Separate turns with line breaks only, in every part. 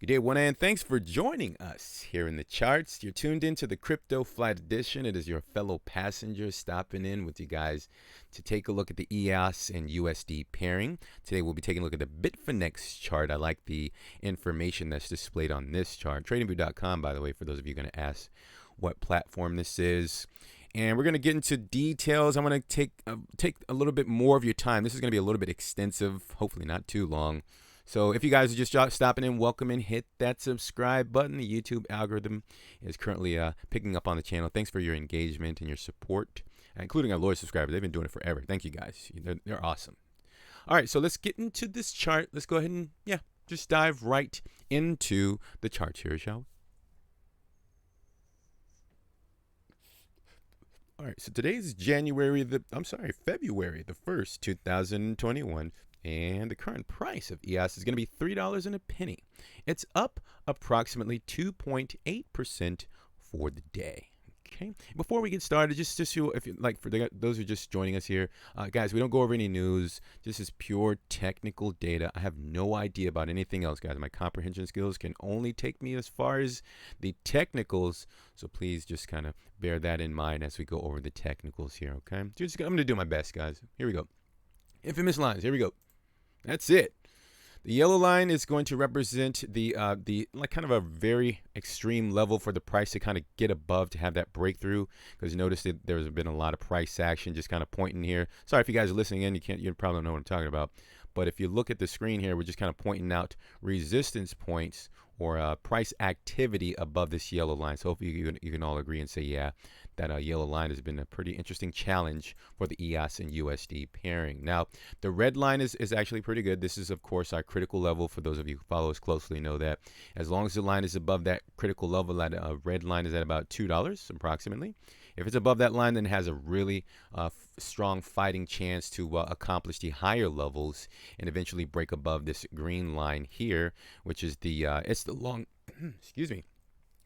Good day, one, and thanks for joining us here in the charts. You're tuned into the Crypto Flight Edition. It is your fellow passenger stopping in with you guys to take a look at the EOS and USD pairing. Today we'll be taking a look at the Bitfinex chart. I like the information that's displayed on this chart. TradingView.com, by the way, for those of you going to ask what platform this is. And we're going to get into details. I'm going to take a little bit more of your time. This is going to be a little bit extensive, hopefully not too long. So if you guys are just stopping in, welcome and hit that subscribe button. The YouTube algorithm is currently picking up on the channel. Thanks for your engagement and your support, including our loyal subscribers. They've been doing it forever. Thank you guys. They're awesome. All right, so let's get into this chart. Let's go ahead and, just dive right into the charts here, shall we? All right, so today is February the 1st, 2021. And the current price of EOS is going to be $3 and a penny. It's up approximately 2.8% for the day. Okay. Before we get started, just so if you like, those who are just joining us here, guys, we don't go over any news. This is pure technical data. I have no idea about anything else, guys. My comprehension skills can only take me as far as the technicals. So please just kind of bear that in mind as we go over the technicals here. Okay. I'm going to do my best, guys. Here we go. Infamous lines. Here we go. That's it. The yellow line is going to represent the like kind of a very extreme level for the price to kind of get above to have that breakthrough, because you notice that there's been a lot of price action just kind of pointing here. Sorry if you guys are listening in, you probably don't know what I'm talking about. But if you look at the screen here, we're just kind of pointing out resistance points or price activity above this yellow line. So hopefully you can all agree and say, yeah, that yellow line has been a pretty interesting challenge for the EOS and USD pairing. Now, the red line is actually pretty good. This is, of course, our critical level. For those of you who follow us closely know that as long as the line is above that critical level, that red line is at about $2 approximately. If it's above that line, then it has a really strong fighting chance to accomplish the higher levels and eventually break above this green line here, which is it's the long, excuse me.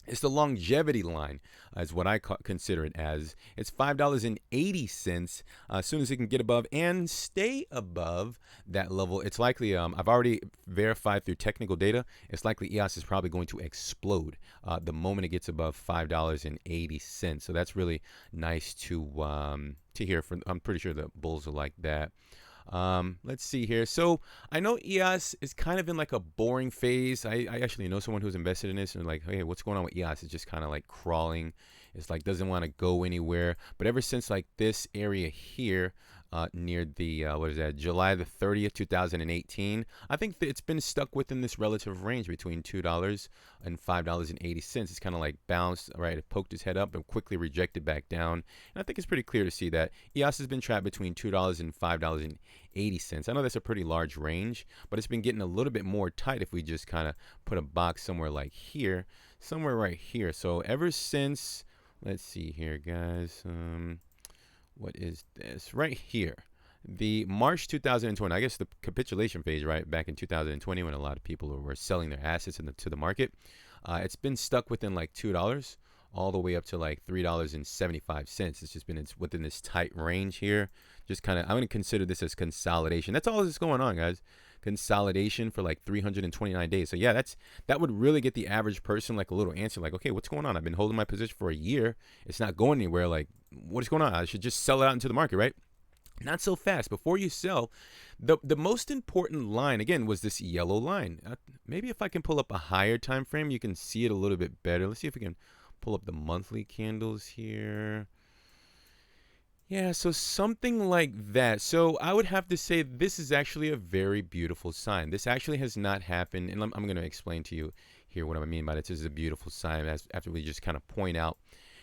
It's the longevity line, is what I consider it as. It's $5.80. As soon as it can get above and stay above that level, it's likely, I've already verified through technical data, it's likely EOS is probably going to explode the moment it gets above $5.80. So that's really nice to hear. I'm pretty sure the bulls are like that. Let's see here. So I know EOS is kind of in like a boring phase. I actually know someone who's invested in this and like, hey, what's going on with EOS? It's just kind of like crawling. It's like doesn't want to go anywhere. But ever since like this area here, near the July the 30th, 2018, I think that it's been stuck within this relative range between $2 and $5.80. It's kind of like bounced, right? It poked its head up and quickly rejected back down. And I think it's pretty clear to see that EOS has been trapped between $2 and $5.80. I know that's a pretty large range, but it's been getting a little bit more tight if we just kind of put a box somewhere like here, somewhere right here. So ever since, let's see here, guys. What is this right here? The March 2020, I guess the capitulation phase, right back in 2020 when a lot of people were selling their assets to the market. It's been stuck within like $2 all the way up to like $3.75. It's just been within this tight range here. Just kind of, I'm going to consider this as consolidation. That's all that's going on, guys. Consolidation for like 329 days. So yeah, that would really get the average person like a little answer, like, okay, what's going on? I've been holding my position for a year. It's not going anywhere. Like, what is going on? I should just sell it out into the market, right? Not so fast. Before you sell, the most important line again was this yellow line. Maybe if I can pull up a higher time frame, you can see it a little bit better. Let's see if we can pull up the monthly candles here. Yeah, so something like that. So I would have to say this is actually a very beautiful sign. This actually has not happened, and I'm going to explain to you here what I mean by this. This is a beautiful sign after we just kind of point out.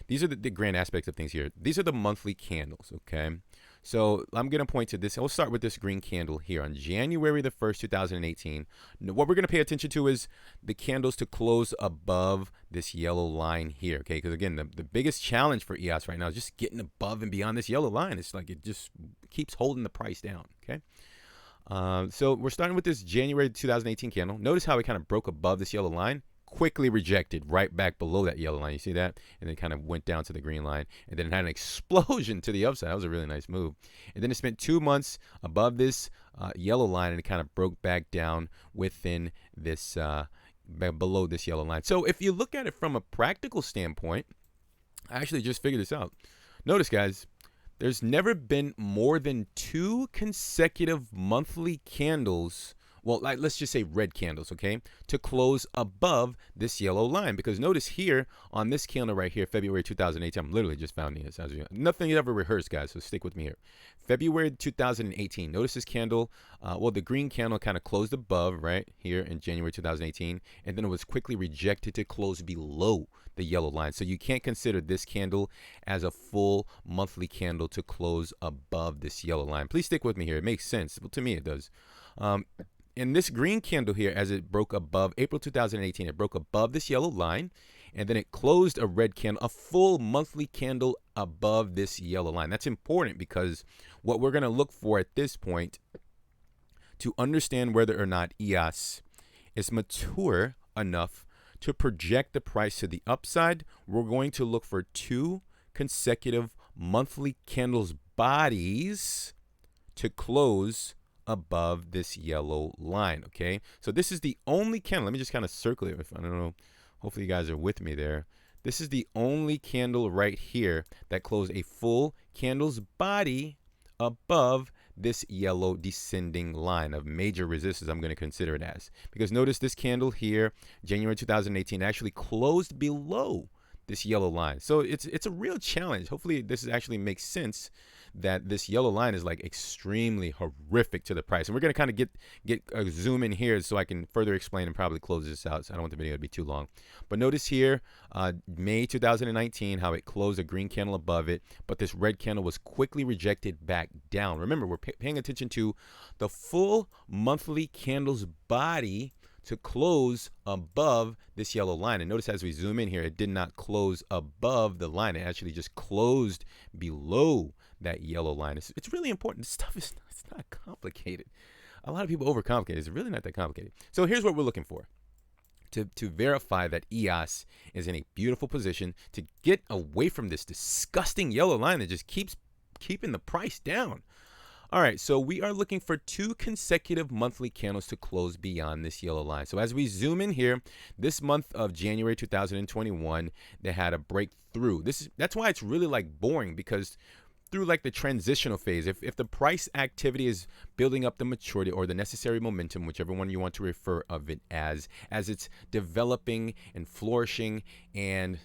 These are the grand aspects of things here. These are the monthly candles, okay? So I'm going to point to this. We'll start with this green candle here on January the 1st, 2018. What we're going to pay attention to is the candles to close above this yellow line here, okay? Because again, the biggest challenge for EOS right now is just getting above and beyond this yellow line. It's like it just keeps holding the price down, okay? So we're starting with this January 2018 candle. Notice how it kind of broke above this yellow line. Quickly rejected right back below that yellow line. You see that? And then kind of went down to the green line. And then it had an explosion to the upside. That was a really nice move. And then it spent 2 months above this yellow line, and it kind of broke back down within this below this yellow line. So if you look at it from a practical standpoint, I actually just figured this out. Notice, guys, there's never been more than 2 consecutive monthly candles. Well, let's just say red candles, okay, to close above this yellow line. Because notice here on this candle right here, February 2018, I'm literally just founding this. Nothing is ever rehearsed, guys, so stick with me here. February 2018, notice this candle, well, the green candle kind of closed above right here in January 2018, and then it was quickly rejected to close below the yellow line. So you can't consider this candle as a full monthly candle to close above this yellow line. Please stick with me here. It makes sense. Well, to me, it does. In this green candle here, as it broke above April 2018, it broke above this yellow line, and then it closed a red candle, a full monthly candle above this yellow line. That's important because what we're going to look for at this point to understand whether or not EOS is mature enough to project the price to the upside, we're going to look for 2 consecutive monthly candles bodies to close above this yellow line. Okay, so this is the only candle. Let me just kind of circle it. I don't know, hopefully you guys are with me there. This is the only candle right here that closed a full candle's body above this yellow descending line of major resistance. I'm going to consider it as, because notice this candle here, January 2018, actually closed below this yellow line. So it's a real challenge. Hopefully this actually makes sense, that this yellow line is like extremely horrific to the price. And we're going to kind of get a zoom in here so I can further explain and probably close this out, so I don't want the video to be too long. But notice here, May 2019, how it closed a green candle above it, but this red candle was quickly rejected back down. Remember, we're paying attention to the full monthly candle's body to close above this yellow line. And notice as we zoom in here, it did not close above the line. It actually just closed below that yellow line. It's really important. This stuff is it's not complicated. A lot of people overcomplicate it. It's really not that complicated. So here's what we're looking for to verify that EOS is in a beautiful position to get away from this disgusting yellow line that just keeps keeping the price down. All right, so we are looking for 2 consecutive monthly candles to close beyond this yellow line. So as we zoom in here, this month of January 2021, they had a breakthrough. That's why it's really like boring, because through like the transitional phase, if the price activity is building up the maturity or the necessary momentum, whichever one you want to refer of it as it's developing and flourishing, and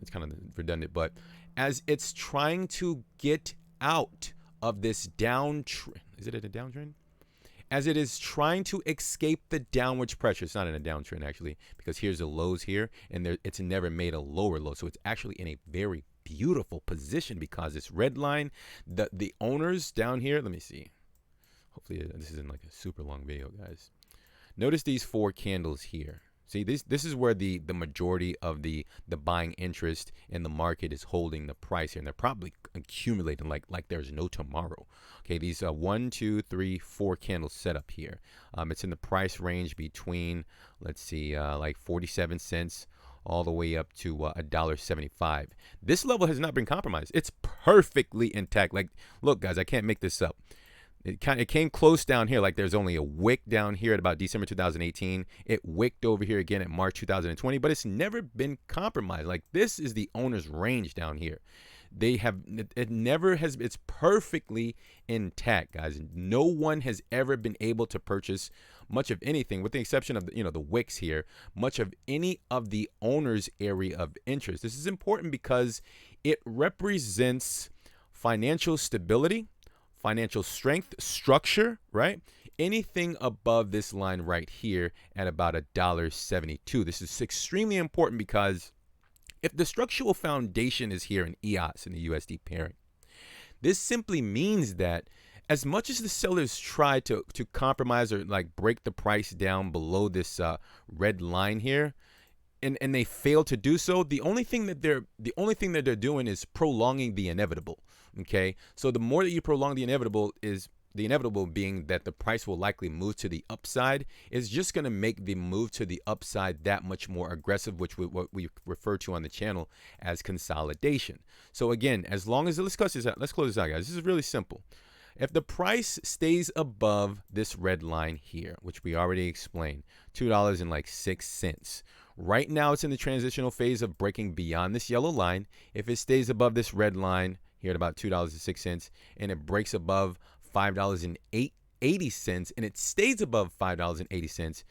it's kind of redundant, but as it's trying to get out of this downtrend, is it a downtrend? As it is trying to escape the downward pressure. It's not in a downtrend actually, because here's the lows here, and it's never made a lower low. So it's actually in a very beautiful position, because this red line, the owners down here, let me see. Hopefully this isn't like a super long video, guys. Notice these 4 candles here. See, this is where the majority of the buying interest in the market is holding the price here, and they're probably accumulating like there's no tomorrow. Okay, these 1, 2, 3, 4 candles set up here. It's in the price range between, let's see, like 47 cents all the way up to $1.75. This level has not been compromised. It's perfectly intact. Like, look, guys, I can't make this up. It came close down here, like there's only a wick down here at about December 2018. It wicked over here again at March 2020, but it's never been compromised. Like, this is the owner's range down here. It never has, it's perfectly intact, guys. No one has ever been able to purchase much of anything, with the exception of the wicks here, much of any of the owner's area of interest. This is important because it represents financial stability, financial strength, structure, right? Anything above this line right here at about $1.72. This is extremely important, because if the structural foundation is here in EOS, in the USD pairing, this simply means that as much as the sellers try to compromise or like break the price down below this red line here, and they fail to do so, the only thing that they're doing is prolonging the inevitable. Okay, so the more that you prolong the inevitable, is the inevitable being that the price will likely move to the upside, is just going to make the move to the upside that much more aggressive, which what we refer to on the channel as consolidation. So again, as long as let's close this out, guys. This is really simple. If the price stays above this red line here, which we already explained, $2.06. Right now, it's in the transitional phase of breaking beyond this yellow line. If it stays above this red line here at about $2.06, and it breaks above $5.80, and it stays above $5.80,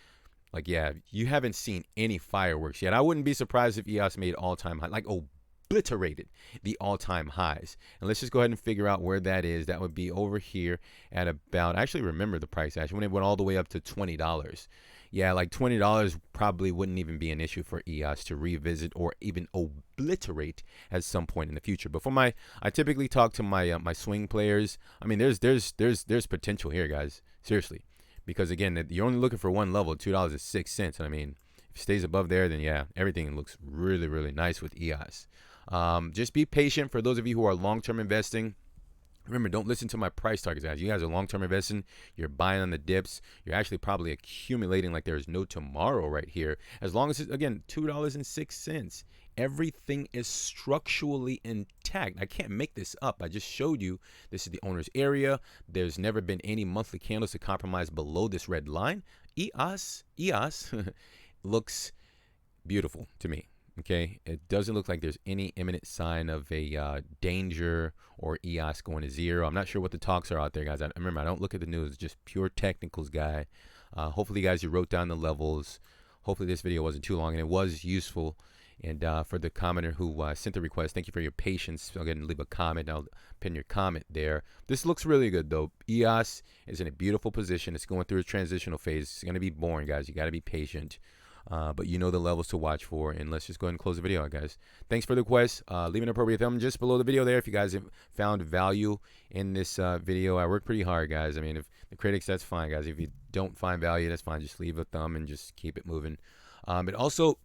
like, yeah, you haven't seen any fireworks yet. I wouldn't be surprised if EOS made all-time high, like obliterated the all-time highs. And let's just go ahead and figure out where that is. That would be over here at about, I actually remember the price actually when it went all the way up to $20. Yeah, like $20 probably wouldn't even be an issue for EOS to revisit or even obliterate at some point in the future. But for I typically talk to my my swing players. I mean, there's potential here, guys. Seriously, because again, you're only looking for one level, $2.06, and I mean, if it stays above there, then yeah, everything looks really, really nice with EOS. Just be patient for those of you who are long-term investing. Remember, don't listen to my price targets, guys. You guys are long-term investing. You're buying on the dips. You're actually probably accumulating like there's no tomorrow right here. As long as it's, again, $2.06. Everything is structurally intact. I can't make this up. I just showed you this is the owner's area. There's never been any monthly candles to compromise below this red line. EOS looks beautiful to me. Okay, it doesn't look like there's any imminent sign of a danger or EOS going to zero. I'm not sure what the talks are out there, guys. Remember, I don't look at the news. It's just pure technicals guy. Hopefully, guys, you wrote down the levels. Hopefully, this video wasn't too long and it was useful. And for the commenter who sent the request, thank you for your patience. I'll go ahead and leave a comment. I'll pin your comment there. This looks really good, though. EOS is in a beautiful position. It's going through a transitional phase. It's going to be boring, guys. You got to be patient. But you know the levels to watch for, and let's just go ahead and close the video out, guys. Thanks for the request. Leave an appropriate thumb just below the video there if you guys have found value in this video. I work pretty hard, guys. I mean, if the critics, that's fine, guys. If you don't find value, that's fine. Just leave a thumb and just keep it moving. But also,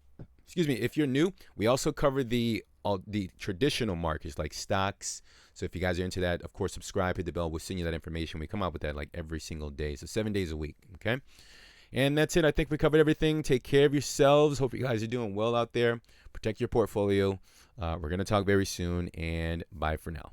excuse me, if you're new, we also cover the traditional markets like stocks. So if you guys are into that, of course, subscribe, hit the bell. We'll send you that information. We come out with that like every single day, so 7 days a week, okay? And that's it. I think we covered everything. Take care of yourselves. Hope you guys are doing well out there. Protect your portfolio. We're going to talk very soon, and bye for now.